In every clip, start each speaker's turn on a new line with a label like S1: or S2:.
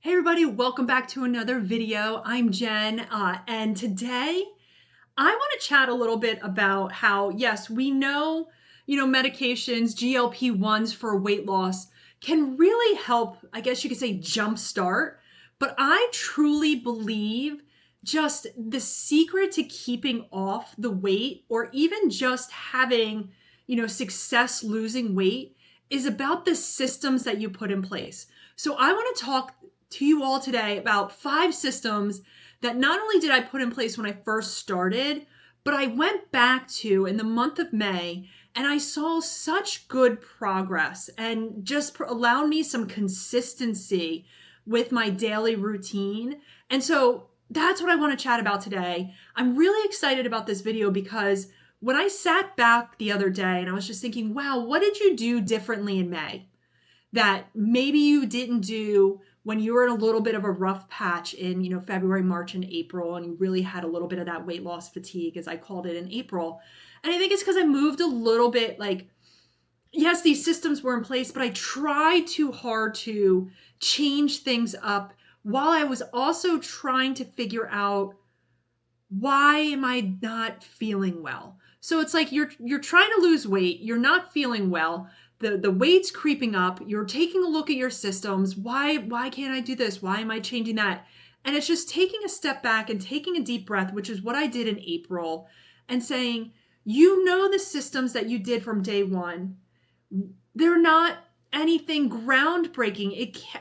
S1: Hey everybody, welcome back to another video. I'm Jen, and today I want to chat a little bit about how, yes, we know, medications, GLP1s for weight loss can really help, I guess you could say jumpstart, but I truly believe just the secret to keeping off the weight or even just having, success losing weight is about the systems that you put in place. So I want to talk to you all today about 5 systems that not only did I put in place when I first started, but I went back to in the month of May and I saw such good progress and just allowed me some consistency with my daily routine. And so that's what I want to chat about today. I'm really excited about this video because when I sat back the other day and I was just thinking, wow, what did you do differently in May that maybe you didn't do when you were in a little bit of a rough patch in, February, March, and April, and you really had a little bit of that weight loss fatigue, as I called it in April. And I think it's because I moved a little bit, yes, these systems were in place, but I tried too hard to change things up while I was also trying to figure out, why am I not feeling well? So it's like you're trying to lose weight, you're not feeling well, the weight's creeping up, you're taking a look at your systems. Why can't I do this? Why am I changing that? And it's just taking a step back and taking a deep breath, which is what I did in April, and saying, the systems that you did from day one, they're not anything groundbreaking.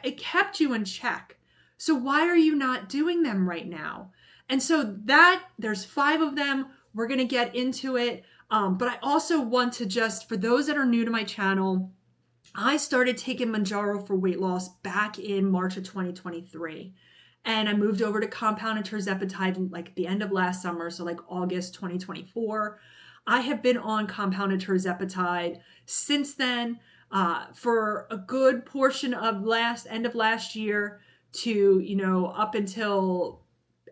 S1: It kept you in check. So why are you not doing them right now? And so there's 5 of them. We're going to get into it. But I also want to just, for those that are new to my channel, I started taking Mounjaro for weight loss back in March of 2023. And I moved over to compounded Tirzepatide like the end of last summer, so like August 2024. I have been on compounded Tirzepatide since then for a good portion of end of last year to, up until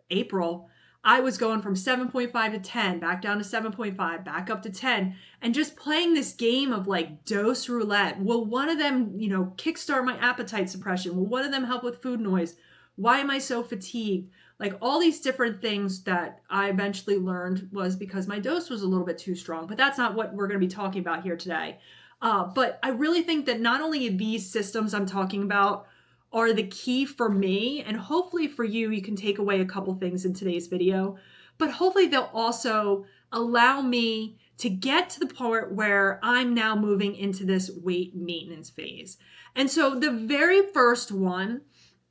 S1: April. I was going from 7.5 to 10, back down to 7.5, back up to 10, and just playing this game of like dose roulette. Will one of them, kickstart my appetite suppression? Will one of them help with food noise? Why am I so fatigued? Like all these different things that I eventually learned was because my dose was a little bit too strong, but that's not what we're going to be talking about here today. But I really think that not only these systems I'm talking about are the key for me, and hopefully for you, you can take away a couple things in today's video, but hopefully they'll also allow me to get to the point where I'm now moving into this weight maintenance phase. And so the very first one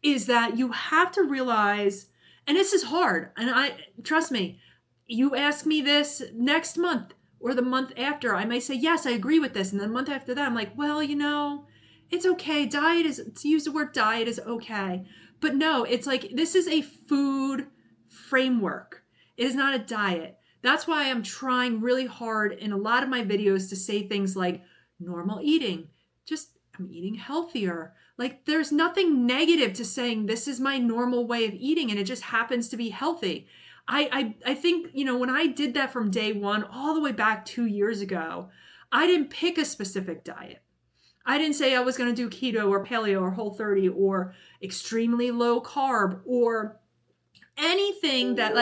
S1: is that you have to realize, and this is hard, and trust me, you ask me this next month or the month after, I may say, yes, I agree with this. And then the month after that, I'm like, well, it's okay. To use the word diet is okay. But no, it's like, this is a food framework. It is not a diet. That's why I'm trying really hard in a lot of my videos to say things like normal eating. Just, I'm eating healthier. Like there's nothing negative to saying this is my normal way of eating and it just happens to be healthy. I think, when I did that from day one, all the way back 2 years ago, I didn't pick a specific diet. I didn't say I was going to do keto or paleo or Whole30 or extremely low carb or anything that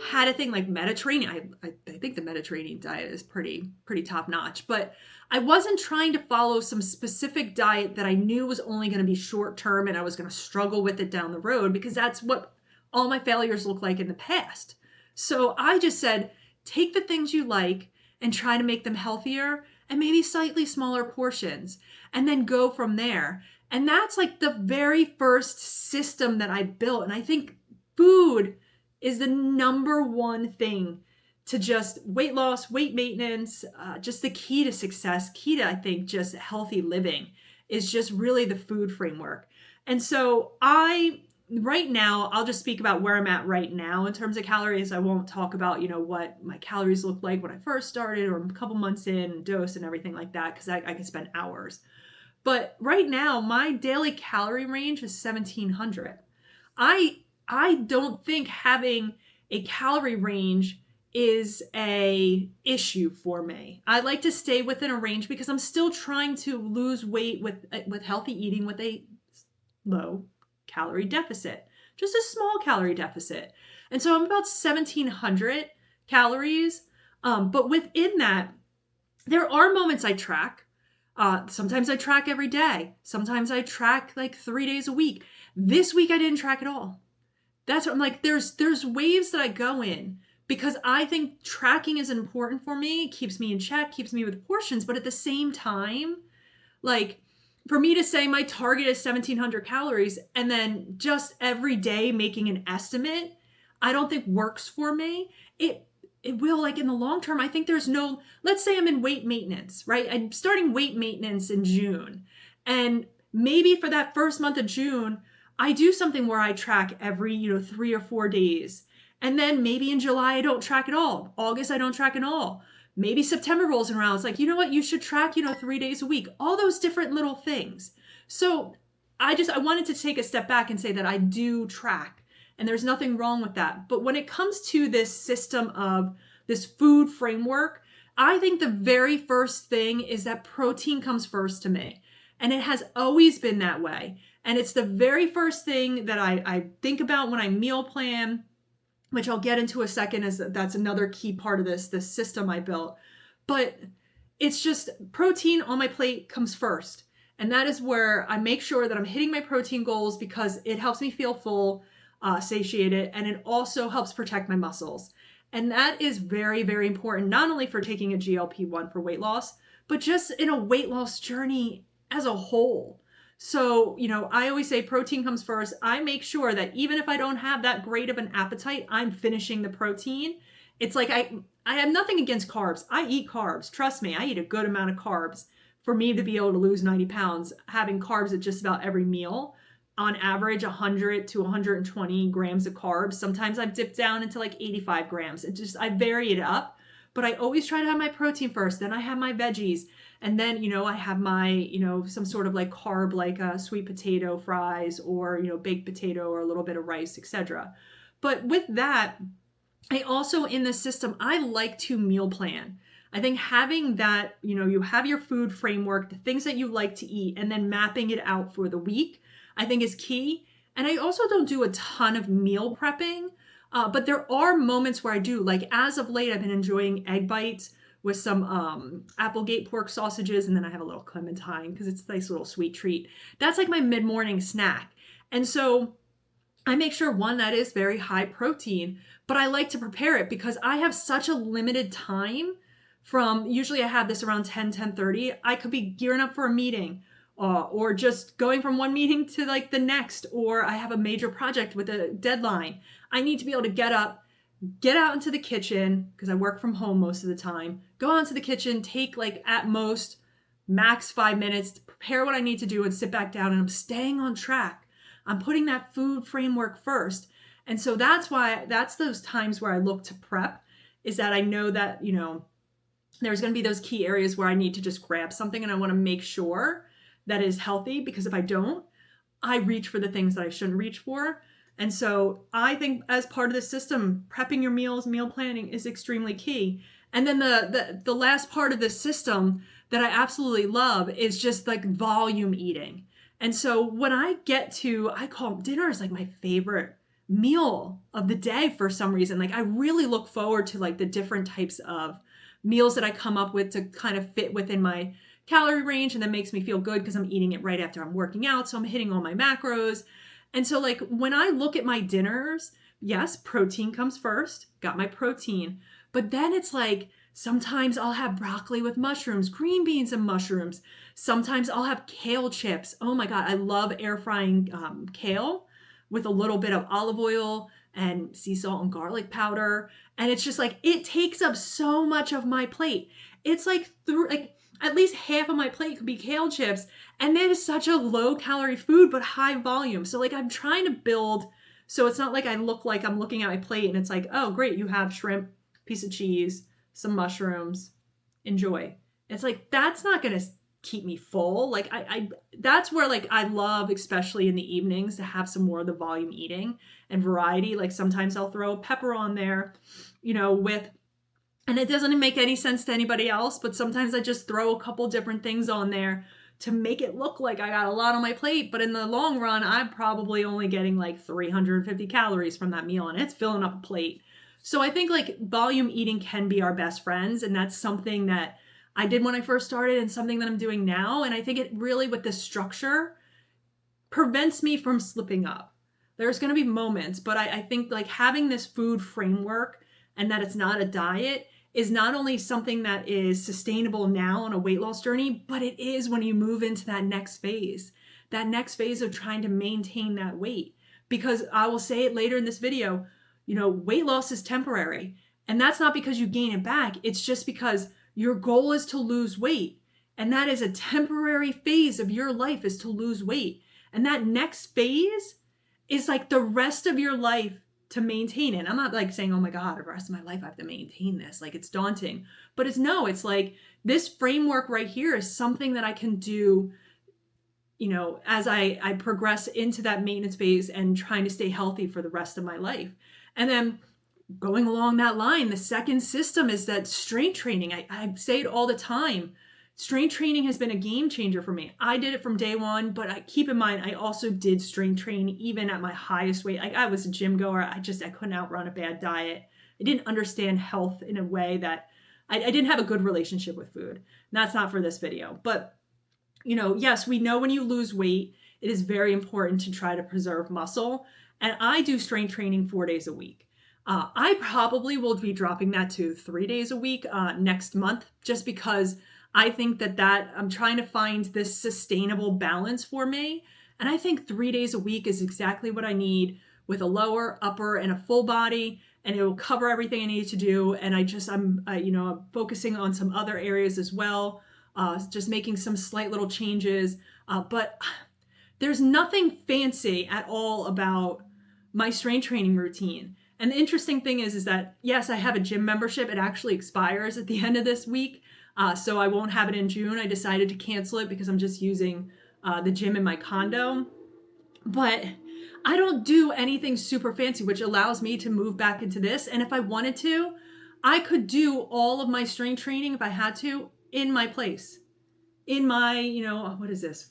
S1: had a thing like Mediterranean. I think the Mediterranean diet is pretty top notch, but I wasn't trying to follow some specific diet that I knew was only going to be short term and I was going to struggle with it down the road, because that's what all my failures look like in the past. So I just said, take the things you like and try to make them healthier and maybe slightly smaller portions, and then go from there. And that's like the very first system that I built. And I think food is the number one thing to just weight loss, weight maintenance, just the key to success, key to, I think, just healthy living is just really the food framework. And so right now, I'll just speak about where I'm at right now in terms of calories. I won't talk about, what my calories look like when I first started or a couple months in, dose and everything like that, because I could spend hours. But right now, my daily calorie range is 1,700. I don't think having a calorie range is a issue for me. I like to stay within a range because I'm still trying to lose weight with healthy eating with a low calorie deficit, just a small calorie deficit. And so I'm about 1,700 calories. But within that, there are moments I track. Sometimes I track every day. Sometimes I track like 3 days a week. This week I didn't track at all. That's what I'm like, there's waves that I go in because I think tracking is important for me. It keeps me in check, keeps me with portions. But at the same time, like for me to say my target is 1,700 calories and then just every day making an estimate, I don't think works for me. It will, like in the long term, I think there's no, let's say I'm in weight maintenance, right? I'm starting weight maintenance in June. And maybe for that first month of June, I do something where I track every, 3 or 4 days. And then maybe in July, I don't track at all. August, I don't track at all. Maybe September rolls around. It's like, you know what? You should track, 3 days a week. All those different little things. So I wanted to take a step back and say that I do track. And there's nothing wrong with that. But when it comes to this system of this food framework, I think the very first thing is that protein comes first to me. And it has always been that way. And it's the very first thing that I think about when I meal plan, which I'll get into a second, as that's another key part of this system I built. But it's just protein on my plate comes first. And that is where I make sure that I'm hitting my protein goals because it helps me feel full, satiated, and it also helps protect my muscles. And that is very, very important, not only for taking a GLP-1 for weight loss, but just in a weight loss journey as a whole. So, I always say protein comes first. I make sure that even if I don't have that great of an appetite, I'm finishing the protein. It's like I have nothing against carbs. I eat carbs. Trust me, I eat a good amount of carbs. For me to be able to lose 90 pounds, having carbs at just about every meal, on average 100 to 120 grams of carbs. Sometimes I've dipped down into like 85 grams. I vary it up, but I always try to have my protein first. Then I have my veggies. And then, I have my, some sort of like carb, like sweet potato fries or, baked potato or a little bit of rice, etc. But with that, I also, in the system, I like to meal plan. I think having that, you have your food framework, the things that you like to eat, and then mapping it out for the week, I think is key. And I also don't do a ton of meal prepping, but there are moments where I do. Like as of late, I've been enjoying egg bites with some Applegate pork sausages, and then I have a little clementine because it's a nice little sweet treat. That's like my mid-morning snack. And so I make sure, one, that is very high protein, but I like to prepare it because I have such a limited time from, usually I have this around 10:30. I could be gearing up for a meeting or just going from one meeting to like the next, or I have a major project with a deadline. I need to be able to get up, get out into the kitchen because I work from home most of the time, go out into the kitchen, take like at most max 5 minutes to prepare what I need to do and sit back down, and I'm staying on track. I'm putting that food framework first. And so that's those times where I look to prep, is that I know that, there's going to be those key areas where I need to just grab something and I want to make sure that is healthy, because if I don't, I reach for the things that I shouldn't reach for. And so I think as part of the system, prepping your meals, meal planning is extremely key. And then the last part of the system that I absolutely love is just like volume eating. And so when I call dinner is like my favorite meal of the day for some reason. Like I really look forward to like the different types of meals that I come up with to kind of fit within my calorie range, and that makes me feel good because I'm eating it right after I'm working out. So I'm hitting all my macros. And so like when I look at my dinners, yes, protein comes first, got my protein, but then it's like sometimes I'll have broccoli with mushrooms, green beans and mushrooms. Sometimes I'll have kale chips. Oh my God, I love air frying kale with a little bit of olive oil and sea salt and garlic powder. And it's just like, it takes up so much of my plate. It's like at least half of my plate could be kale chips. And that is such a low calorie food, but high volume. So like I'm trying to build, so it's not like I look like I'm looking at my plate and it's like, oh great, you have shrimp, piece of cheese, some mushrooms, enjoy. It's like, that's not going to keep me full. Like that's where like I love, especially in the evenings, to have some more of the volume eating and variety. Like sometimes I'll throw a pepper on there, and it doesn't make any sense to anybody else, but sometimes I just throw a couple different things on there to make it look like I got a lot on my plate. But in the long run, I'm probably only getting like 350 calories from that meal, and it's filling up a plate. So I think like volume eating can be our best friends. And that's something that I did when I first started and something that I'm doing now. And I think it really, with this structure, prevents me from slipping up. There's going to be moments, but I think like having this food framework and that it's not a diet is not only something that is sustainable now on a weight loss journey, but it is when you move into that next phase of trying to maintain that weight. Because I will say it later in this video, weight loss is temporary. And that's not because you gain it back. It's just because your goal is to lose weight. And that is a temporary phase of your life, is to lose weight. And that next phase is like the rest of your life to maintain it. I'm not like saying, oh my God, the rest of my life I have to maintain this. Like, it's daunting. But it's like this framework right here is something that I can do, as I progress into that maintenance phase and trying to stay healthy for the rest of my life. And then going along that line, the second system is that strength training. I say it all the time. Strength training has been a game changer for me. I did it from day one, but keep in mind, I also did strength train even at my highest weight. Like, I was a gym goer. I couldn't outrun a bad diet. I didn't understand health in a way that I didn't have a good relationship with food. And that's not for this video. But, yes, we know when you lose weight, it is very important to try to preserve muscle. And I do strength training 4 days a week. I probably will be dropping that to 3 days a week next month, just because I think that I'm trying to find this sustainable balance for me. And I think 3 days a week is exactly what I need, with a lower, upper, and a full body. And it will cover everything I need to do. And I'm focusing on some other areas as well, just making some slight little changes. But there's nothing fancy at all about my strength training routine. And the interesting thing is that, yes, I have a gym membership. It actually expires at the end of this week. So I won't have it in June. I decided to cancel it because I'm just using the gym in my condo. But I don't do anything super fancy, which allows me to move back into this. And if I wanted to, I could do all of my strength training, if I had to, in my place. In my, what is this?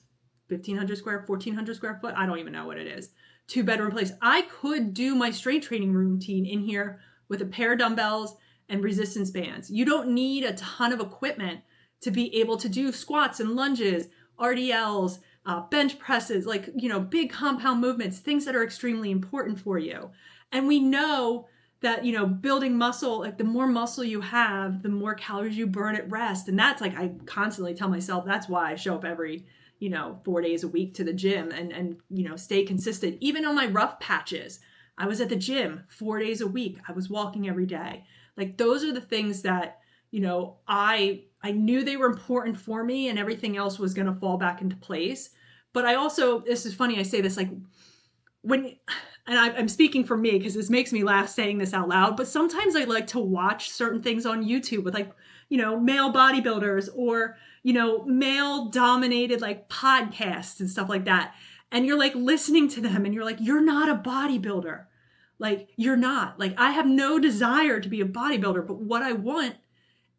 S1: 1,400 square foot? I don't even know what it is. 2-bedroom place. I could do my strength training routine in here with a pair of dumbbells and resistance bands. You don't need a ton of equipment to be able to do squats and lunges, RDLs, bench presses, like, big compound movements, things that are extremely important for you. And we know that, building muscle, like the more muscle you have, the more calories you burn at rest. And that's like, I constantly tell myself, that's why I show up every 4 days a week to the gym and stay consistent. Even on my rough patches, I was at the gym 4 days a week. I was walking every day. Like, those are the things that, I knew they were important for me, and everything else was going to fall back into place. But I also, this is funny, I say this, like, I'm speaking for me because this makes me laugh saying this out loud, but sometimes I like to watch certain things on YouTube with male bodybuilders or, male dominated like podcasts and stuff like that. And you're like listening to them and you're like, you're not a bodybuilder. Like, you're not. Like, I have no desire to be a bodybuilder, but what I want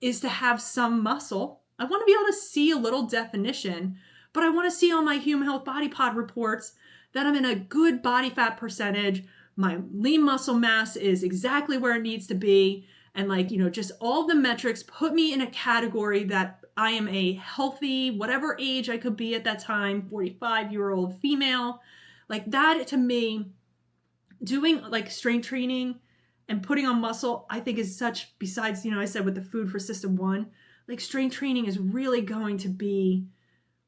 S1: is to have some muscle. I want to be able to see a little definition, but I want to see on my HUME Health Body Pod reports that I'm in a good body fat percentage. My lean muscle mass is exactly where it needs to be. And just all the metrics put me in a category that I am a healthy, whatever age I could be at that time, 45-year-old female. Like, that to me, doing like strength training and putting on muscle, I think is such, besides, I said with the food for system 1, like strength training is really going to be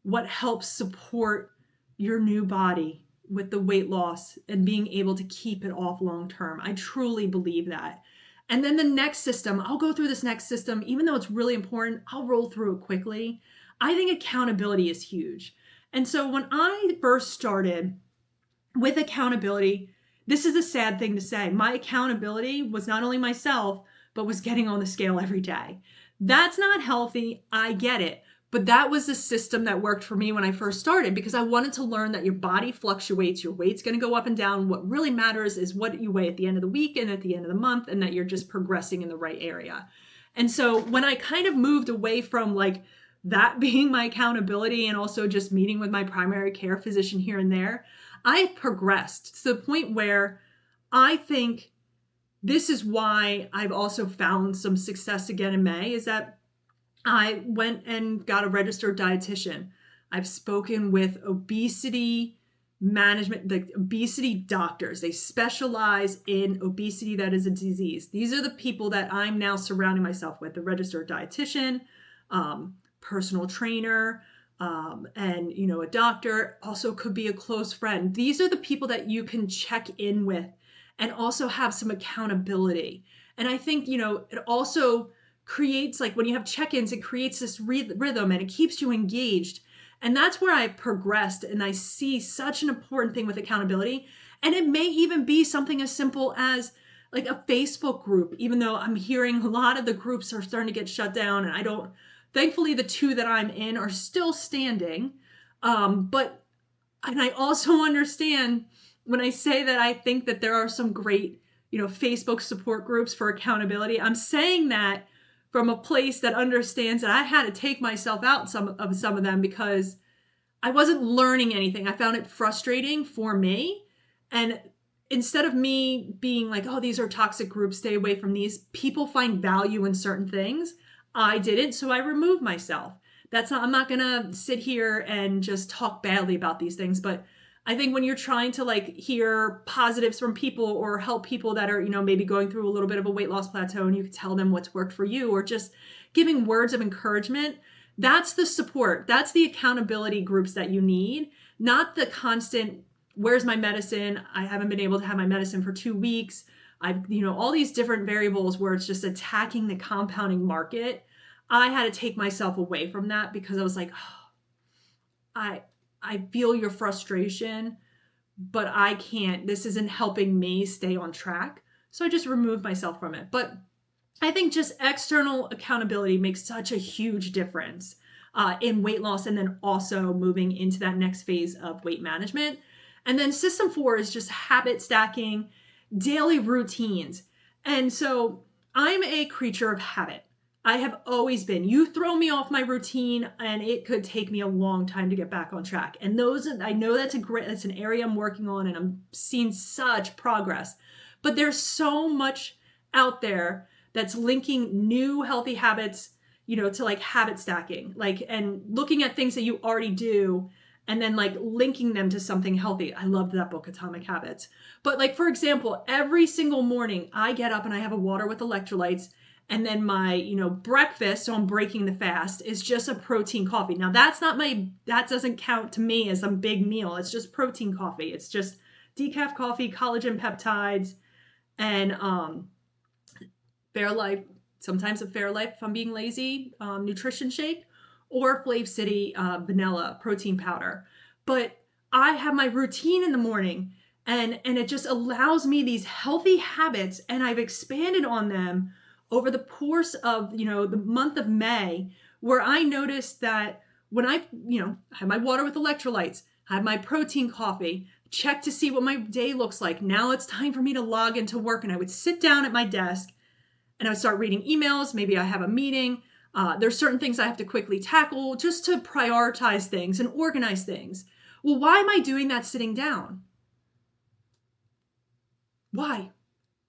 S1: what helps support your new body with the weight loss and being able to keep it off long term. I truly believe that. And then the next system, I'll go through this next system, even though it's really important, I'll roll through it quickly. I think accountability is huge. And so when I first started with accountability, this is a sad thing to say. My accountability was not only myself, but was getting on the scale every day. That's not healthy. I get it. But that was the system that worked for me when I first started, because I wanted to learn that your body fluctuates. Your weight's going to go up and down. What really matters is what you weigh at the end of the week and at the end of the month, and that you're just progressing in the right area. And so when I kind of moved away from like that being my accountability and also just meeting with my primary care physician here and there, I've progressed to the point where I think this is why I've also found some success again in May, is that I went and got a registered dietitian. I've spoken with obesity management, the obesity doctors. They specialize in obesity that is a disease. These are the people that I'm now surrounding myself with, the registered dietitian, personal trainer, and a doctor, also could be a close friend. These are the people that you can check in with and also have some accountability. And I think, it also creates, like when you have check-ins, it creates this rhythm and it keeps you engaged. And that's where I progressed, and I see such an important thing with accountability. And it may even be something as simple as like a Facebook group, even though I'm hearing a lot of the groups are starting to get shut down, and thankfully the 2 that I'm in are still standing. And I also understand when I say that I think that there are some great, Facebook support groups for accountability. I'm saying that from a place that understands that I had to take myself out some of them because I wasn't learning anything. I found it frustrating for me. And instead of me being like, oh, these are toxic groups, stay away from these, people find value in certain things. I didn't, so I removed myself. I'm not gonna sit here and just talk badly about these things, but I think when you're trying to like hear positives from people or help people that are, maybe going through a little bit of a weight loss plateau, and you can tell them what's worked for you, or just giving words of encouragement, that's the support. That's the accountability groups that you need, not the constant, where's my medicine? I haven't been able to have my medicine for 2 weeks. All these different variables where it's just attacking the compounding market. I had to take myself away from that because I was like, oh, I feel your frustration, but I can't, this isn't helping me stay on track. So I just removed myself from it. But I think just external accountability makes such a huge difference in weight loss, and then also moving into that next phase of weight management. And then system 4 is just habit stacking, daily routines. And so I'm a creature of habit. I have always been. You throw me off my routine and it could take me a long time to get back on track. And I know that's an area I'm working on, and I'm seeing such progress. But there's so much out there that's linking new healthy habits, to like habit stacking, and looking at things that you already do and then like linking them to something healthy. I loved that book, Atomic Habits. But like, for example, every single morning I get up and I have a water with electrolytes. And then my, breakfast, so I'm breaking the fast, is just a protein coffee. Now that doesn't count to me as a big meal. It's just protein coffee. It's just decaf coffee, collagen peptides, and Fairlife, sometimes a Fairlife if I'm being lazy, nutrition shake, or Flav City vanilla protein powder. But I have my routine in the morning, and it just allows me these healthy habits, and I've expanded on them over the course of, the month of May, where I noticed that when I, have my water with electrolytes, have my protein coffee, check to see what my day looks like. Now it's time for me to log into work. And I would sit down at my desk and I would start reading emails. Maybe I have a meeting. There's certain things I have to quickly tackle just to prioritize things and organize things. Well, why am I doing that sitting down? Why?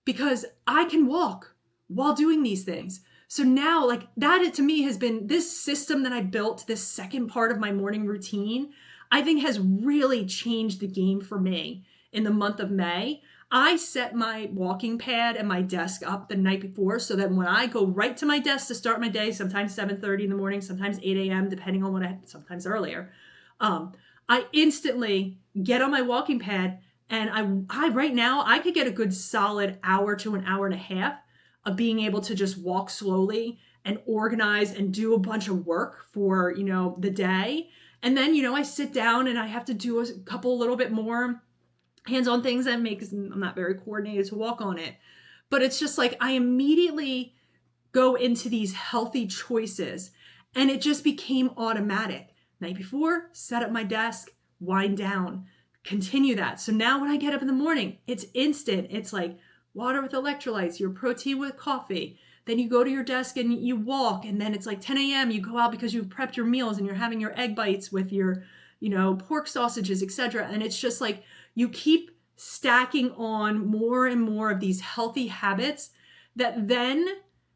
S1: Because I can walk while doing these things. So now, like, that to me has been this system that I built, this second part of my morning routine, I think has really changed the game for me in the month of May. I set my walking pad and my desk up the night before so that when I go right to my desk to start my day, sometimes 7:30 in the morning, sometimes 8 a.m., depending on sometimes earlier, I instantly get on my walking pad, and I right now, I could get a good solid hour to an hour and a half of being able to just walk slowly and organize and do a bunch of work for, the day. And then, I sit down and I have to do a couple little bit more hands-on things that I'm not very coordinated to walk on it. But it's just like I immediately go into these healthy choices, and it just became automatic. Night before, set up my desk, wind down, continue that. So now when I get up in the morning, it's instant. It's like water with electrolytes, your protein with coffee. then you go to your desk and you walk, and then it's like 10 a.m. You go out because you've prepped your meals and you're having your egg bites with your, pork sausages, etc. And it's just like you keep stacking on more and more of these healthy habits that then,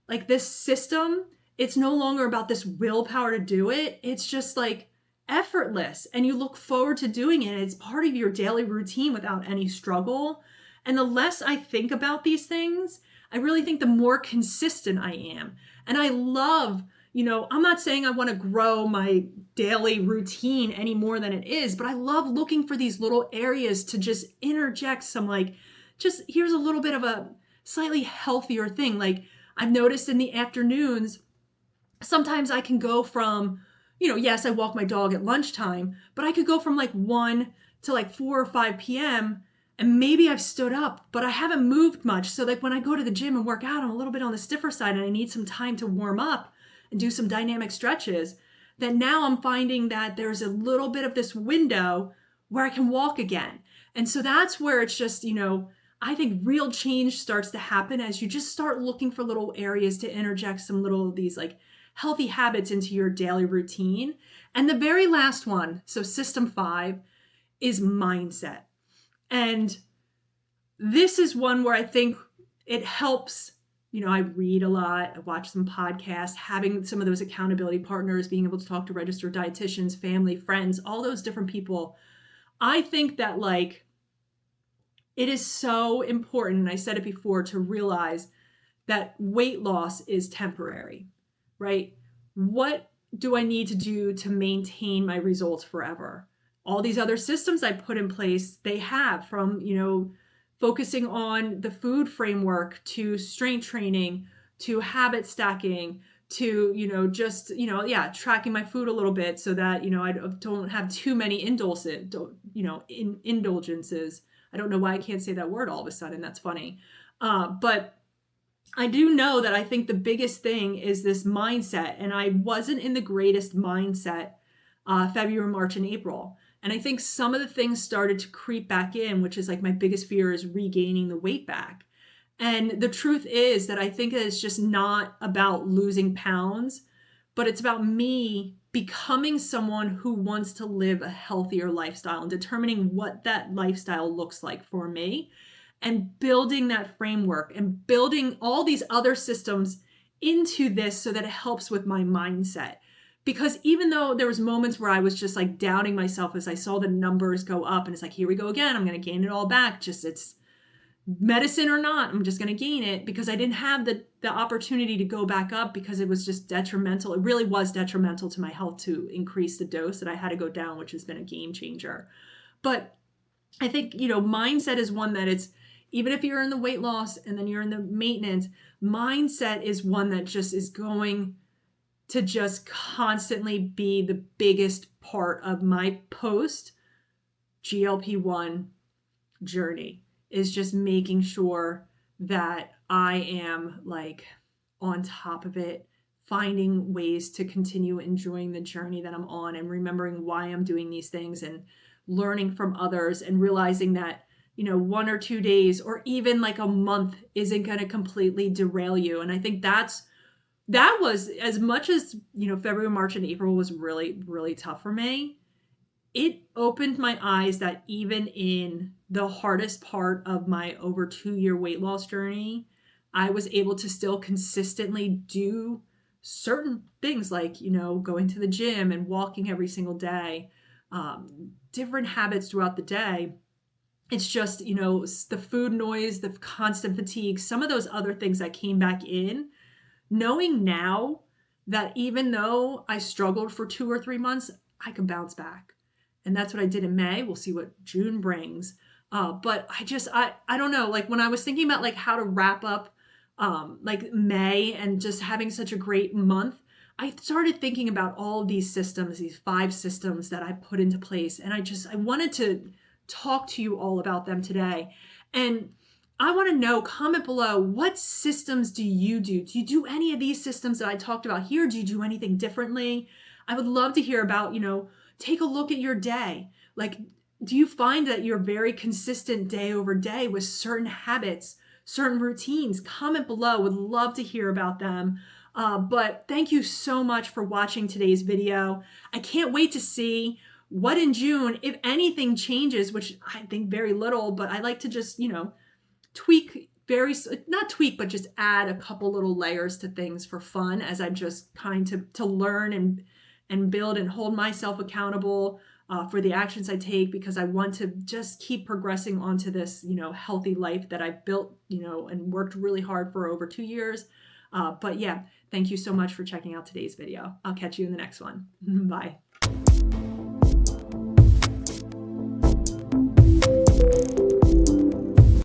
S1: like, this system, it's no longer about this willpower to do it. It's just like effortless, and you look forward to doing it. It's part of your daily routine without any struggle. And the less I think about these things, I really think the more consistent I am. And I love, I'm not saying I want to grow my daily routine any more than it is, but I love looking for these little areas to just interject some, like, just here's a little bit of a slightly healthier thing. Like, I've noticed in the afternoons, sometimes I can go from, yes, I walk my dog at lunchtime, but I could go from like 1 to like 4 or 5 p.m. and maybe I've stood up, but I haven't moved much. So like when I go to the gym and work out, I'm a little bit on the stiffer side and I need some time to warm up and do some dynamic stretches. Then now I'm finding that there's a little bit of this window where I can walk again. And so that's where it's just, I think real change starts to happen as you just start looking for little areas to interject some little of these like healthy habits into your daily routine. And the very last one, so system 5, is mindset. And this is one where I think it helps, I read a lot, I watch some podcasts, having some of those accountability partners, being able to talk to registered dietitians, family, friends, all those different people. I think that like, it is so important, and I said it before, to realize that weight loss is temporary, right? What do I need to do to maintain my results forever? All these other systems I put in place, they have, from, focusing on the food framework to strength training to habit stacking to, tracking my food a little bit so that, I don't have too many indulgences. I don't know why I can't say that word all of a sudden. That's funny. But I do know that I think the biggest thing is this mindset. And I wasn't in the greatest mindset February, March, and April. And I think some of the things started to creep back in, which is like my biggest fear is regaining the weight back. And the truth is that I think that it's just not about losing pounds, but it's about me becoming someone who wants to live a healthier lifestyle and determining what that lifestyle looks like for me and building that framework and building all these other systems into this so that it helps with my mindset. Because even though there was moments where I was just like doubting myself as I saw the numbers go up and it's like, here we go again, I'm going to gain it all back. Just it's medicine or not, I'm just going to gain it, because I didn't have the opportunity to go back up because it was just detrimental. It really was detrimental to my health to increase the dose that I had to go down, which has been a game changer. But I think, mindset is one that it's, even if you're in the weight loss and then you're in the maintenance, mindset is one that just is going to just constantly be the biggest part of my post GLP-1 journey, is just making sure that I am like on top of it, finding ways to continue enjoying the journey that I'm on and remembering why I'm doing these things and learning from others and realizing that, 1 or 2 days or even like a month isn't going to completely derail you. And I think that was, as much as, February, March, and April was really, really tough for me. It opened my eyes that even in the hardest part of my over 2-year weight loss journey, I was able to still consistently do certain things like, going to the gym and walking every single day, different habits throughout the day. It's just, the food noise, the constant fatigue, some of those other things that came back in, knowing now that even though I struggled for 2 or 3 months, I can bounce back. And that's what I did in May. We'll see what June brings. But I don't know, like when I was thinking about like how to wrap up like May and just having such a great month, I started thinking about all of these systems, these 5 systems that I put into place. And I wanted to talk to you all about them today. And I want to know, comment below, what systems do you do? Do you do any of these systems that I talked about here? Do you do anything differently? I would love to hear about, take a look at your day. Like, do you find that you're very consistent day over day with certain habits, certain routines, comment below. Would love to hear about them. But thank you so much for watching today's video. I can't wait to see what in June, if anything changes, which I think very little, but I like to just, tweak not tweak, but just add a couple little layers to things for fun as I'm just kind to learn and build and hold myself accountable for the actions I take, because I want to just keep progressing onto this, healthy life that I've built, and worked really hard for over 2 years. But yeah, thank you so much for checking out today's video. I'll catch you in the next one. Bye.